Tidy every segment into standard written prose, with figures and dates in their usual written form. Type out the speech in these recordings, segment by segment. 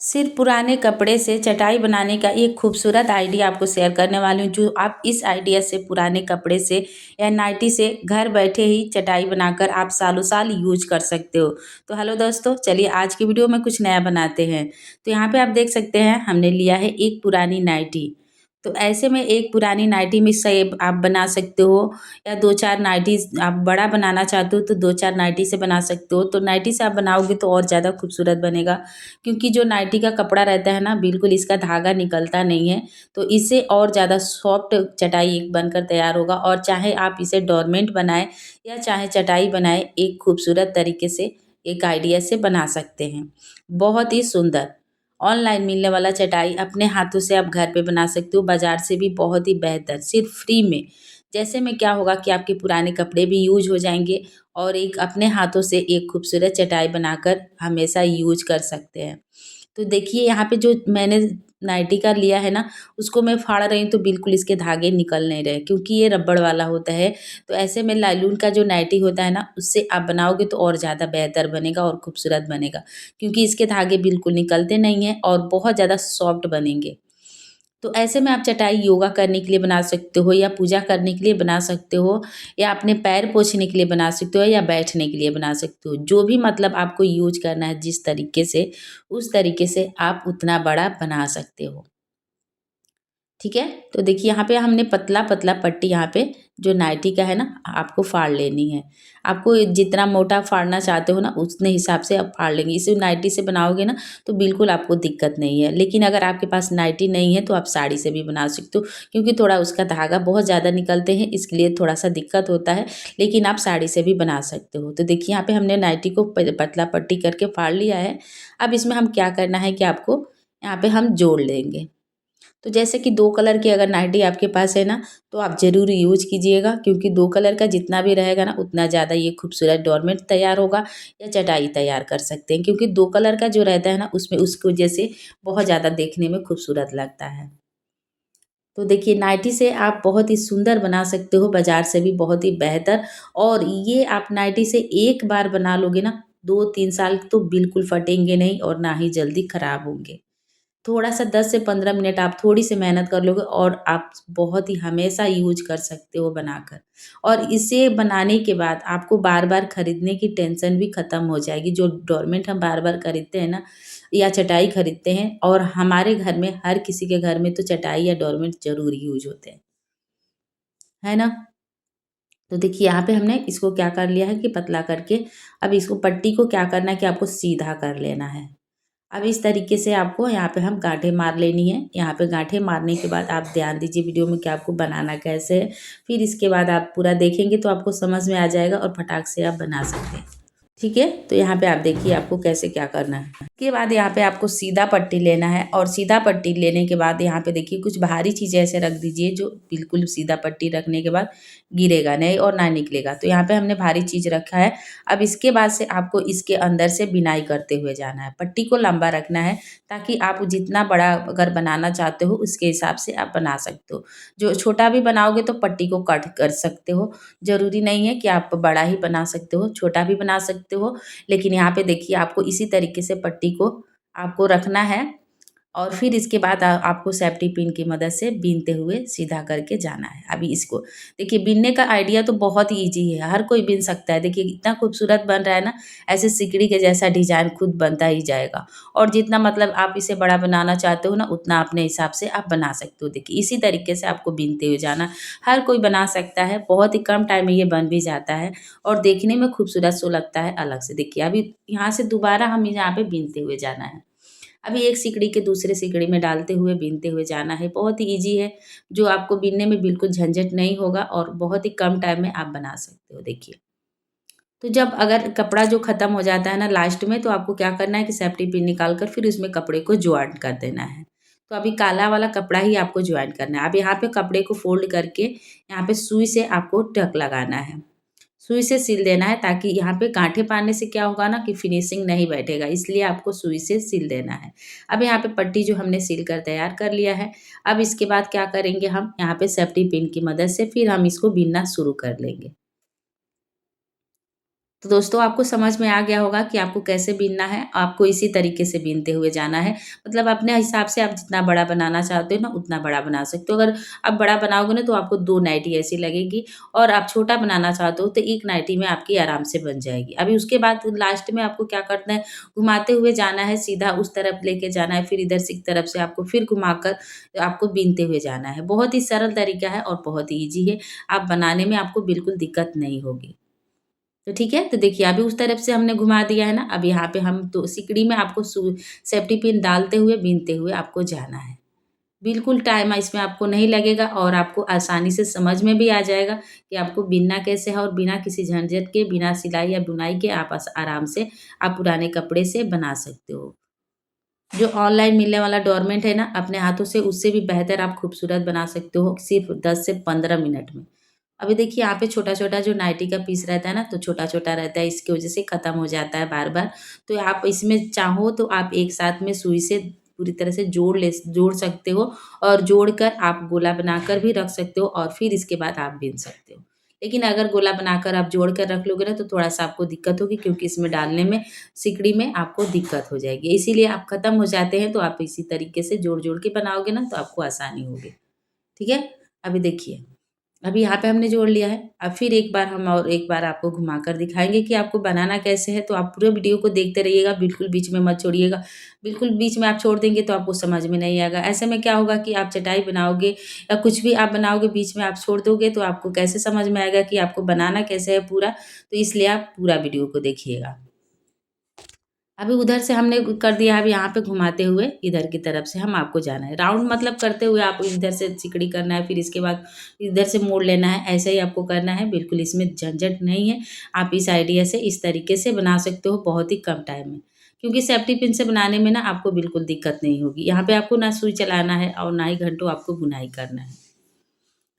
सिर्फ पुराने कपड़े से चटाई बनाने का एक खूबसूरत आइडिया आपको शेयर करने वाली हूँ, जो आप इस आइडिया से पुराने कपड़े से या नाइटी से घर बैठे ही चटाई बनाकर आप सालों साल यूज कर सकते हो। तो हेलो दोस्तों, चलिए आज की वीडियो में कुछ नया बनाते हैं। तो यहाँ पे आप देख सकते हैं हमने लिया है एक पुरानी नाइटी। तो ऐसे में एक पुरानी नाइटी में से आप बना सकते हो या 2-4 नाइटी आप बड़ा बनाना चाहते हो तो 2-4 नाइटी से बना सकते हो। तो नाइटी से आप बनाओगे तो और ज़्यादा खूबसूरत बनेगा, क्योंकि जो नाइटी का कपड़ा रहता है ना, बिल्कुल इसका धागा निकलता नहीं है। तो इससे और ज़्यादा सॉफ्ट चटाई एक बनकर तैयार होगा। और चाहे आप इसे डोरमेट बनाएं या चाहे चटाई बनाएं, एक खूबसूरत तरीके से एक आइडिया से बना सकते हैं। बहुत ही सुंदर ऑनलाइन मिलने वाला चटाई अपने हाथों से आप घर पे बना सकते हो, बाजार से भी बहुत ही बेहतर, सिर्फ फ्री में। जैसे में क्या होगा कि आपके पुराने कपड़े भी यूज हो जाएंगे और एक अपने हाथों से एक खूबसूरत चटाई बनाकर हमेशा यूज कर सकते हैं। तो देखिए यहाँ पे जो मैंने नाइटी का लिया है ना, उसको मैं फाड़ रही हूँ तो बिल्कुल इसके धागे निकल नहीं रहे, क्योंकि ये रबड़ वाला होता है। तो ऐसे में नायलॉन का जो नाइटी होता है ना, उससे आप बनाओगे तो और ज़्यादा बेहतर बनेगा और खूबसूरत बनेगा, क्योंकि इसके धागे बिल्कुल निकलते नहीं हैं और बहुत ज़्यादा सॉफ्ट बनेंगे। तो ऐसे में आप चटाई योगा करने के लिए बना सकते हो या पूजा करने के लिए बना सकते हो या अपने पैर पोंछने के लिए बना सकते हो या बैठने के लिए बना सकते हो। जो भी मतलब आपको यूज करना है जिस तरीके से, उस तरीके से आप उतना बड़ा बना सकते हो। ठीक है? तो देखिए यहाँ पे हमने पतला-पतला पट्टी यहाँ पे जो नाइटी का है ना, आपको फाड़ लेनी है। आपको जितना मोटा फाड़ना चाहते हो ना, उतने हिसाब से आप फाड़ लेंगे। इसे नाइटी से बनाओगे ना तो बिल्कुल आपको दिक्कत नहीं है। लेकिन अगर आपके पास नाइटी नहीं है तो आप साड़ी से भी बना सकते हो, क्योंकि थोड़ा उसका धागा बहुत ज़्यादा निकलते हैं, इसके लिए थोड़ा-सा दिक्कत होता है। लेकिन आप साड़ी से भी बना सकते हो। तो देखिए यहाँ पे हमने नाइटी को पतला पट्टी करके फाड़ लिया है। अब इसमें हम क्या करना है कि आपको यहाँ पे हम जोड़ लेंगे। तो जैसे कि 2 कलर की अगर नाइटी आपके पास है ना, तो आप ज़रूर यूज़ कीजिएगा, क्योंकि 2 कलर का जितना भी रहेगा ना, उतना ज़्यादा ये खूबसूरत डोरमेट तैयार होगा या चटाई तैयार कर सकते हैं। क्योंकि 2 कलर का जो रहता है ना, उसमें उसकी वजह से बहुत ज़्यादा देखने में खूबसूरत लगता है। तो देखिए नाइटी से आप बहुत ही सुंदर बना सकते हो, बाज़ार से भी बहुत ही बेहतर। और ये आप नाइटी से एक बार बना लोगे ना, 2-3 साल तो बिल्कुल फटेंगे नहीं और ना ही जल्दी खराब होंगे। थोड़ा-सा 10 से 15 मिनट आप थोड़ी-सी मेहनत कर लोगे और आप बहुत ही हमेशा यूज़ कर सकते हो बनाकर। और इसे बनाने के बाद आपको बार-बार खरीदने की टेंशन भी खत्म हो जाएगी। जो डोरमेट हम बार-बार खरीदते हैं ना, या चटाई खरीदते हैं, और हमारे घर में हर किसी के घर में तो चटाई या डोरमेट ज़रूर यूज़ होते हैं। है ना? तो देखिए यहाँ पे हमने इसको क्या कर लिया है कि पतला करके, अब इसको पट्टी को क्या करना है कि आपको सीधा कर लेना है। अब इस तरीके से आपको यहाँ पे हम गांठें मार लेनी है। यहाँ पे गांठें मारने के बाद आप ध्यान दीजिए वीडियो में कि आपको बनाना कैसे है। फिर इसके बाद आप पूरा देखेंगे तो आपको समझ में आ जाएगा और फटाक से आप बना सकते हैं। ठीक है? तो यहाँ पे आप देखिए आपको कैसे क्या करना है। उसके बाद यहाँ पे आपको सीधा पट्टी लेना है, और सीधा पट्टी लेने के बाद यहाँ पे देखिए कुछ भारी चीज़ें ऐसे रख दीजिए जो बिल्कुल सीधा पट्टी रखने के बाद गिरेगा नहीं और ना निकलेगा। तो यहाँ पे हमने भारी चीज़ रखा है। अब इसके बाद से आपको इसके अंदर से बिनाई करते हुए जाना है। पट्टी को लंबा रखना है, ताकि आप जितना बड़ा अगर बनाना चाहते हो उसके हिसाब से आप बना सकते हो। जो छोटा भी बनाओगे तो पट्टी को कट कर सकते हो। ज़रूरी नहीं है कि आप बड़ा ही बना सकते हो, छोटा भी बना सकते हो। लेकिन यहाँ पे देखिए आपको इसी तरीके से पट्टी को आपको रखना है, और फिर इसके बाद आपको सेफ्टी पिन की मदद से बीनते हुए सीधा करके जाना है। अभी इसको देखिए, बीनने का आइडिया तो बहुत ही ईज़ी है, हर कोई बीन सकता है। देखिए इतना खूबसूरत बन रहा है ना, ऐसे सिकड़ी के जैसा डिज़ाइन खुद बनता ही जाएगा। और जितना मतलब आप इसे बड़ा बनाना चाहते हो ना, उतना अपने हिसाब से आप बना सकते हो। देखिए इसी तरीके से आपको बीनते हुए जाना, हर कोई बना सकता है, बहुत ही कम टाइम में ये बन भी जाता है और देखने में खूबसूरत सो लगता है अलग से। देखिए अभी यहाँ से दोबारा हम यहाँ पे बीनते हुए जाना है। अभी एक सिकड़ी के दूसरे सिकड़ी में डालते हुए बीनते हुए जाना है। बहुत ही ईज़ी है, जो आपको बीनने में बिल्कुल झंझट नहीं होगा और बहुत ही कम टाइम में आप बना सकते हो। देखिए, तो जब अगर कपड़ा जो ख़त्म हो जाता है ना लास्ट में, तो आपको क्या करना है कि सेफ्टी पिन निकाल कर फिर उसमें कपड़े को जॉइंट कर देना है। तो अभी काला वाला कपड़ा ही आपको जॉइंट करना है। अब यहाँ पे कपड़े को फ़ोल्ड करके यहाँ पे सुई से आपको टक लगाना है। सुई से सिल देना है, ताकि यहाँ पे गाँठें पाने से क्या होगा ना कि फिनिशिंग नहीं बैठेगा, इसलिए आपको सुई से सिल देना है। अब यहाँ पे पट्टी जो हमने सिल कर तैयार कर लिया है, अब इसके बाद क्या करेंगे हम यहाँ पे सेफ्टी पिन की मदद से फिर हम इसको बीनना शुरू कर लेंगे। तो दोस्तों आपको समझ में आ गया होगा कि आपको कैसे बीनना है, आपको इसी तरीके से बीनते हुए जाना है। मतलब अपने हिसाब से आप जितना बड़ा बनाना चाहते हो ना, उतना बड़ा बना सकते हो। अगर आप बड़ा बनाओगे ना तो आपको 2 नाइटी ऐसी लगेगी, और आप छोटा बनाना चाहते हो तो 1 नाइटी में आपकी आराम से बन जाएगी। अभी उसके बाद लास्ट में आपको क्या करना है, घुमाते हुए जाना है, सीधा उस तरफ लेके जाना है, फिर इधर से एक तरफ से आपको फिर घुमाकर आपको बीनते हुए जाना है। बहुत ही सरल तरीका है और बहुत ही ईज़ी है। आप बनाने में आपको बिल्कुल दिक्कत नहीं होगी। तो ठीक है, तो देखिए अभी उस तरफ से हमने घुमा दिया है ना, अब यहाँ पे हम तो सिकड़ी में आपको सेफ्टी पिन डालते हुए, बीनते हुए आपको जाना है। बिल्कुल टाइम इसमें आपको नहीं लगेगा और आपको आसानी से समझ में भी आ जाएगा कि आपको बीनना कैसे है, और बिना किसी झंझट के, बिना सिलाई या बुनाई के आप आराम से आप पुराने कपड़े से बना सकते हो। जो ऑनलाइन मिलने वाला डोरमेट है ना, अपने हाथों से उससे भी बेहतर आप खूबसूरत बना सकते हो सिर्फ़ 10 से 15 मिनट में। अभी देखिए यहाँ पे छोटा-छोटा जो नाइटी का पीस रहता है ना, तो छोटा-छोटा रहता है, इसकी वज़ह से ख़त्म हो जाता है बार-बार। तो आप इसमें चाहो तो आप एक साथ में सुई से पूरी तरह से जोड़ सकते हो, और जोड़कर आप गोला बनाकर भी रख सकते हो, और फिर इसके बाद आप बीन सकते हो। लेकिन अगर गोला बनाकर आप जोड़ कर रख लोगे ना, तो थोड़ा-सा आपको दिक्कत होगी, क्योंकि इसमें डालने में, सिकड़ी में आपको दिक्कत हो जाएगी। इसीलिए आप ख़त्म हो जाते हैं तो आप इसी तरीके से जोड़-जोड़ के बनाओगे ना, तो आपको आसानी होगी। ठीक है? अभी देखिए, अभी यहाँ पे हमने जोड़ लिया है। अब फिर एक बार हम और एक बार आपको घुमाकर दिखाएँगे कि आपको बनाना कैसे है, तो आप पूरे वीडियो को देखते रहिएगा, बिल्कुल बीच में मत छोड़िएगा। बिल्कुल बीच में आप छोड़ देंगे तो आपको समझ में नहीं आएगा। ऐसे में क्या होगा कि आप चटाई बनाओगे या कुछ भी आप बनाओगे, बीच में आप छोड़ दोगे तो आपको कैसे समझ में आएगा कि आपको बनाना कैसे है पूरा, तो इसलिए आप पूरा वीडियो को देखिएगा। अभी उधर से हमने कर दिया है, अब यहाँ पे घुमाते हुए इधर की तरफ से हम आपको जाना है। राउंड मतलब करते हुए आप इधर से सिकड़ी करना है, फिर इसके बाद इधर से मोड़ लेना है, ऐसे ही आपको करना है। बिल्कुल इसमें झंझट नहीं है। आप इस आइडिया से इस तरीके से बना सकते हो बहुत ही कम टाइम में। क्योंकि सेफ्टी पिन से बनाने में ना आपको बिल्कुल दिक्कत नहीं होगी। यहाँ पे आपको ना सुई चलाना है और ना ही घंटों आपको बुनाई करना है।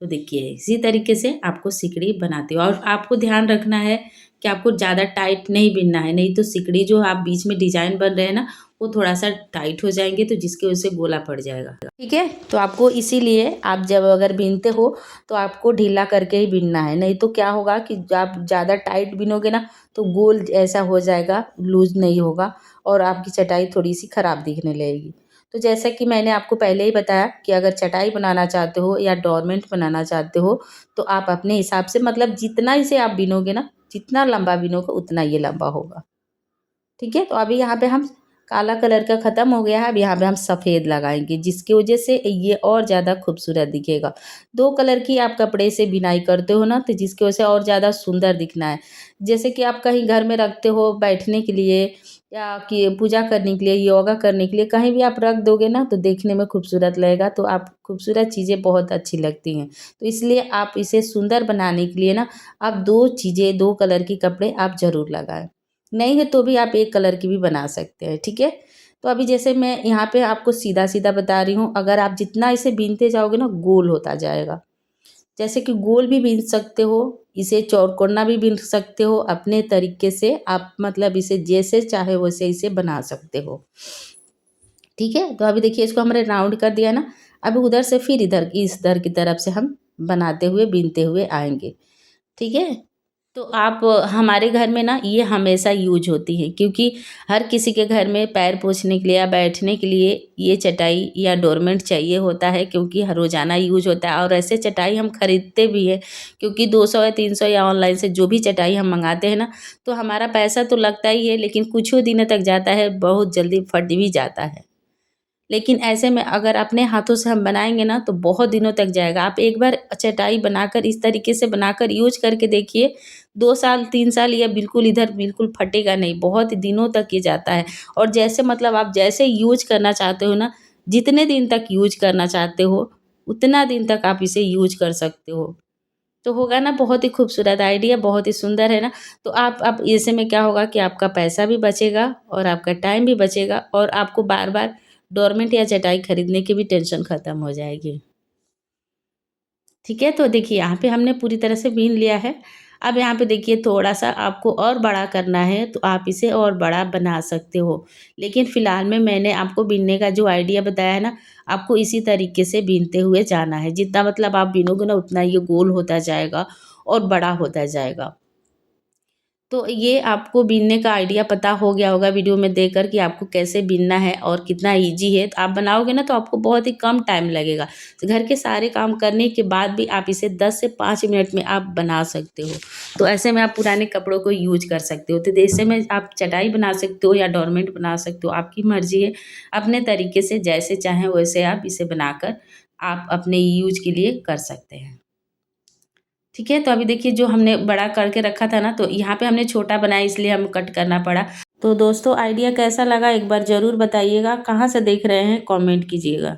तो देखिए इसी तरीके से आपको सिकड़ी बनाते हो, और आपको ध्यान रखना है कि आपको ज़्यादा टाइट नहीं बिनना है, नहीं तो सिकड़ी जो आप बीच में डिज़ाइन बन रहे हैं ना, वो थोड़ा-सा टाइट हो जाएँगे, तो जिसकी वजह से गोला पड़ जाएगा। ठीक है? तो आपको इसीलिए आप जब अगर बीनते हो तो आपको ढीला करके ही बीनना है, नहीं तो क्या होगा कि आप ज़्यादा टाइट बीनोगे ना, तो गोल ऐसा हो जाएगा, लूज़ नहीं होगा, और आपकी चटाई थोड़ी-सी खराब दिखने लगेगी। तो जैसा कि मैंने आपको पहले ही बताया कि अगर चटाई बनाना चाहते हो या डोरमेट बनाना चाहते हो, तो आप अपने हिसाब से, मतलब जितना इसे आप बीनोगे ना, जितना लंबा बीनोगे उतना ये लंबा होगा। ठीक है? तो अभी यहाँ पे हम काला कलर का ख़त्म हो गया है, अब यहाँ पे हम सफ़ेद लगाएँगे, जिसकी वजह से ये और ज़्यादा खूबसूरत दिखेगा। 2 कलर की आप कपड़े से बिनाई करते हो ना, तो जिसकी वजह से और ज़्यादा सुंदर दिखना है। जैसे कि आप कहीं घर में रखते हो बैठने के लिए, या कि पूजा करने के लिए, योगा करने के लिए, कहीं भी आप रख दोगे ना, तो देखने में खूबसूरत लगेगा। तो आप खूबसूरत चीज़ें बहुत अच्छी लगती हैं। तो इसलिए आप इसे सुंदर बनाने के लिए ना, आप 2 चीज़ें, 2 कलर के कपड़े आप ज़रूर लगाएँ। नहीं है तो भी आप एक कलर की भी बना सकते हैं, ठीक है? तो अभी जैसे मैं यहाँ पे आपको सीधा-सीधा बता रही हूँ, अगर आप जितना इसे बीनते जाओगे ना, गोल होता जाएगा। जैसे कि गोल भी बीन सकते हो, इसे चौकोना भी बीन सकते हो, अपने तरीके से आप मतलब इसे जैसे चाहे वैसे इसे बना सकते हो। ठीक है? तो अभी देखिए इसको हमने राउंड कर दिया ना, अब उधर से फिर इधर की तरफ से हम बनाते हुए, बीनते हुए आएँगे। ठीक है? तो आप हमारे घर में ना ये हमेशा यूज़ होती हैं, क्योंकि हर किसी के घर में पैर पोंछने के लिए या बैठने के लिए ये चटाई या डोरमेट चाहिए होता है, क्योंकि हर रोज़ाना यूज़ होता है, और ऐसे चटाई हम खरीदते भी हैं, क्योंकि 200 या 300 या ऑनलाइन से जो भी चटाई हम मँगाते हैं ना, तो हमारा पैसा तो लगता ही है, लेकिन कुछ ही दिनों तक जाता है, बहुत जल्दी फट भी जाता है। लेकिन ऐसे में अगर अपने हाथों से हम बनाएँगे ना, तो बहुत दिनों तक जाएगा। आप एक बार चटाई बनाकर इस तरीके से बनाकर यूज़ करके देखिए, 2 साल, 3 साल, या बिल्कुल इधर बिल्कुल फटेगा नहीं, बहुत दिनों तक ये जाता है। और जैसे मतलब आप जैसे यूज़ करना चाहते हो ना, जितने दिन तक यूज़ करना चाहते हो, उतना दिन तक आप इसे यूज़ कर सकते हो। तो होगा ना बहुत ही खूबसूरत आइडिया, बहुत ही सुंदर है ना? तो आप ऐसे में क्या होगा कि आपका पैसा भी बचेगा और आपका टाइम भी बचेगा, और आपको बार-बार डोरमेट या चटाई खरीदने की भी टेंशन खत्म हो जाएगी। ठीक है? तो देखिए यहाँ पे हमने पूरी तरह से बीन लिया है। अब यहाँ पे देखिए थोड़ा-सा आपको और बड़ा करना है, तो आप इसे और बड़ा बना सकते हो। लेकिन फ़िलहाल में मैंने आपको बीनने का जो आइडिया बताया है ना, आपको इसी तरीके से बीनते हुए जाना है। जितना मतलब आप बीनोगे ना, उतना ये गोल होता जाएगा और बड़ा होता जाएगा। तो ये आपको बीनने का आइडिया पता हो गया होगा वीडियो में देखकर कि आपको कैसे बीनना है और कितना ईजी है। तो आप बनाओगे ना तो आपको बहुत ही कम टाइम लगेगा। तो घर के सारे काम करने के बाद भी आप इसे 10 से 5 मिनट में आप बना सकते हो। तो ऐसे में आप पुराने कपड़ों को यूज कर सकते हो। तो ऐसे में आप चटाई बना सकते हो या डोरमेट बना सकते हो, आपकी मर्जी है। अपने तरीके से जैसे चाहें वैसे आप इसे बनाकर आप अपने यूज के लिए कर सकते हैं। ठीक है, तो अभी देखिए जो हमने बड़ा करके रखा था ना, तो यहाँ पे हमने छोटा बनाया इसलिए हमें कट करना पड़ा। तो दोस्तों आइडिया कैसा लगा एक बार ज़रूर बताइएगा। कहाँ से देख रहे हैं कमेंट कीजिएगा।